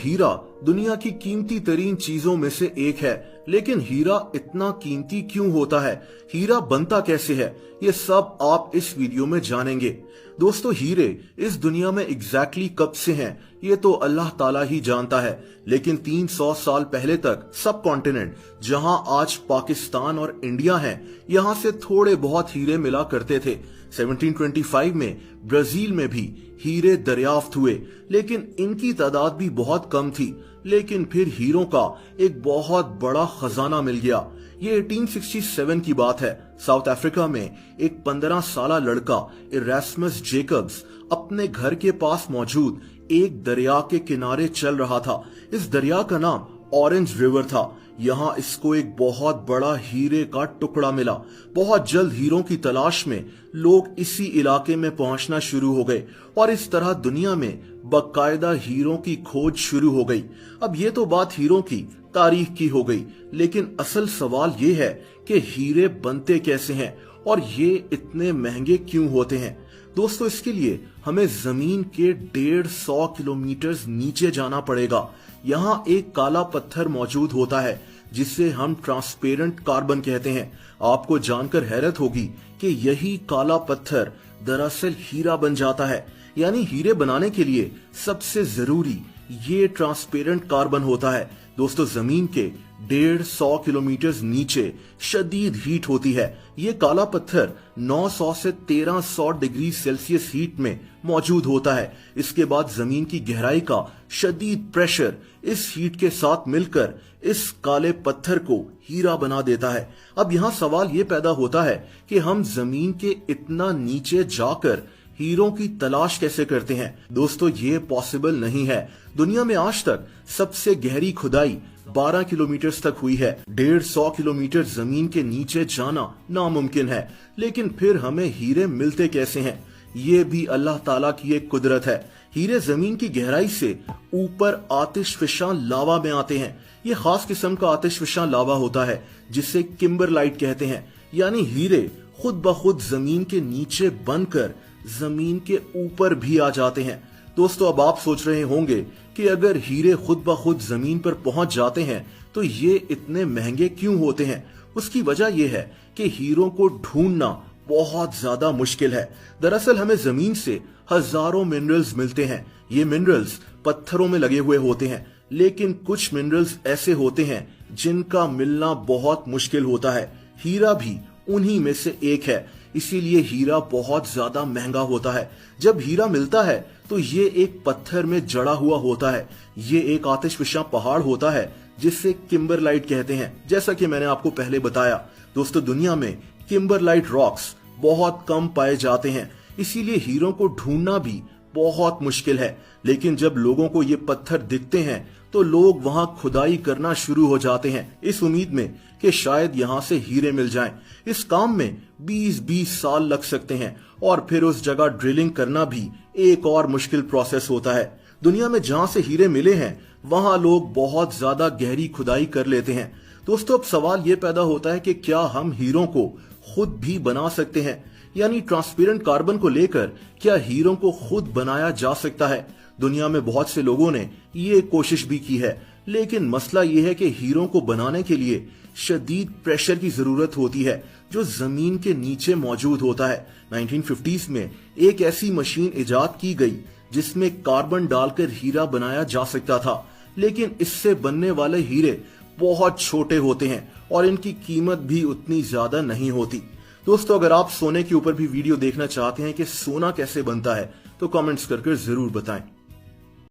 हीरा दुनिया की कीमती तरीन चीजों में से एक है, लेकिन हीरा इतना कीमती क्यों होता है, हीरा बनता कैसे है, ये सब आप इस वीडियो में जानेंगे। दोस्तों, हीरे इस दुनिया में एग्जैक्टली कब से हैं, ये तो अल्लाह ताला ही जानता है, लेकिन 300 साल पहले तक सब कॉन्टिनेंट जहां आज पाकिस्तान और इंडिया है, यहां से थोड़े बहुत हीरे मिला करते थे। 1725 में ब्राजील में भी हीरे दरियाफ्त हुए, लेकिन इनकी तादाद भी बहुत कम थी। लेकिन फिर हीरों का एक बहुत बड़ा खजाना मिल गया। ये 1867 की बात है। साउथ अफ्रीका में एक 15 साल लड़का इरास्मस जेकब्स अपने घर के पास मौजूद एक दरिया के किनारे चल रहा था। इस दरिया का नाम ऑरेंज रिवर था। यहाँ इसको एक बहुत बड़ा हीरे का टुकड़ा मिला। बहुत जल्द हीरों की तलाश में लोग इसी इलाके में पहुंचना शुरू हो गए और इस तरह दुनिया में बाकायदा हीरों की खोज शुरू हो गई। अब ये तो बात हीरों की तारीख की हो गई, लेकिन असल सवाल ये है कि हीरे बनते कैसे हैं और ये इतने महंगे क्यों होते हैं। दोस्तों, इसके लिए हमें जमीन के 150 किलोमीटर नीचे जाना पड़ेगा। यहाँ एक काला पत्थर मौजूद होता है जिसे हम ट्रांसपेरेंट कार्बन कहते हैं। आपको जानकर हैरत होगी कि यही काला पत्थर दरअसल हीरा बन जाता है। यानी हीरे बनाने के लिए सबसे जरूरी ये ट्रांसपेरेंट कार्बन होता है। दोस्तों, जमीन के 150 किलोमीटर नीचे शदीद हीट होती है। ये काला पत्थर 900 से 1300 डिग्री सेल्सियस हीट में मौजूद होता है। इसके बाद जमीन की गहराई का शदीद प्रेशर इस हीट के साथ मिलकर इस काले पत्थर को हीरा बना देता है। अब यहाँ सवाल ये पैदा होता है कि हम जमीन के इतना नीचे जाकर हीरों की तलाश कैसे करते हैं। दोस्तों, ये पॉसिबल नहीं है। दुनिया में आज तक सबसे गहरी खुदाई 12 किलोमीटर तक हुई है। 150 किलोमीटर जमीन के नीचे जाना नामुमकिन है, लेकिन फिर हमें हीरे मिलते कैसे हैं, ये भी अल्लाह ताला की एक कुदरत है। हीरे जमीन की गहराई से ऊपर आतिशफिशां लावा में आते हैं। ये खास किस्म का आतिशफिशां लावा होता है जिसे किम्बरलाइट कहते हैं। यानी हीरे खुद ब खुद जमीन के नीचे बनकर जमीन के ऊपर भी आ जाते हैं। दोस्तों, अब आप सोच रहे होंगे कि अगर हीरे खुद ब खुद जमीन पर पहुंच जाते हैं तो ये इतने महंगे क्यों होते हैं। उसकी वजह यह है कि हीरों को ढूंढना बहुत ज्यादा मुश्किल है। दरअसल हमें जमीन से हजारों मिनरल्स मिलते हैं। ये मिनरल्स पत्थरों में लगे हुए होते हैं, लेकिन कुछ मिनरल्स ऐसे होते हैं जिनका मिलना बहुत मुश्किल होता है। हीरा भी उन्हीं में से एक है। इसीलिए हीरा बहुत ज्यादा महंगा होता है। जब हीरा मिलता है तो ये एक पत्थर में जड़ा हुआ होता है। ये एक आतिशफिशा पहाड़ होता है जिसे किम्बरलाइट कहते हैं। जैसा कि मैंने आपको पहले बताया, दोस्तों, दुनिया में किम्बरलाइट रॉक्स बहुत कम पाए जाते हैं, इसीलिए हीरों को ढूंढना भी बहुत मुश्किल है। लेकिन जब लोगों को ये पत्थर दिखते हैं तो लोग वहां खुदाई करना शुरू हो जाते हैं, इस उम्मीद में कि शायद यहां से हीरे मिल जाएं। इस काम में 20-20 साल लग सकते हैं और फिर उस जगह ड्रिलिंग करना भी एक और मुश्किल प्रोसेस होता है। दुनिया में जहां से हीरे मिले हैं वहां लोग बहुत ज्यादा गहरी खुदाई कर लेते हैं। दोस्तों, अब सवाल ये पैदा होता है कि क्या हम हीरों को खुद भी बना सकते हैं। यानी ट्रांसपेरेंट कार्बन को लेकर क्या हीरों को खुद बनाया जा सकता है। दुनिया में बहुत से लोगों ने ये कोशिश भी की है, लेकिन मसला ये है कि हीरों को बनाने के लिए शदीद प्रेशर की जरूरत होती है जो जमीन के नीचे मौजूद होता है। 1950s में एक ऐसी मशीन इजाद की गई जिसमें कार्बन डालकर हीरा बनाया जा सकता था, लेकिन इससे बनने वाले हीरे बहुत छोटे होते हैं और इनकी कीमत भी उतनी ज्यादा नहीं होती। दोस्तों, अगर आप सोने के ऊपर भी वीडियो देखना चाहते हैं कि सोना कैसे बनता है तो कमेंट्स करके जरूर बताएं।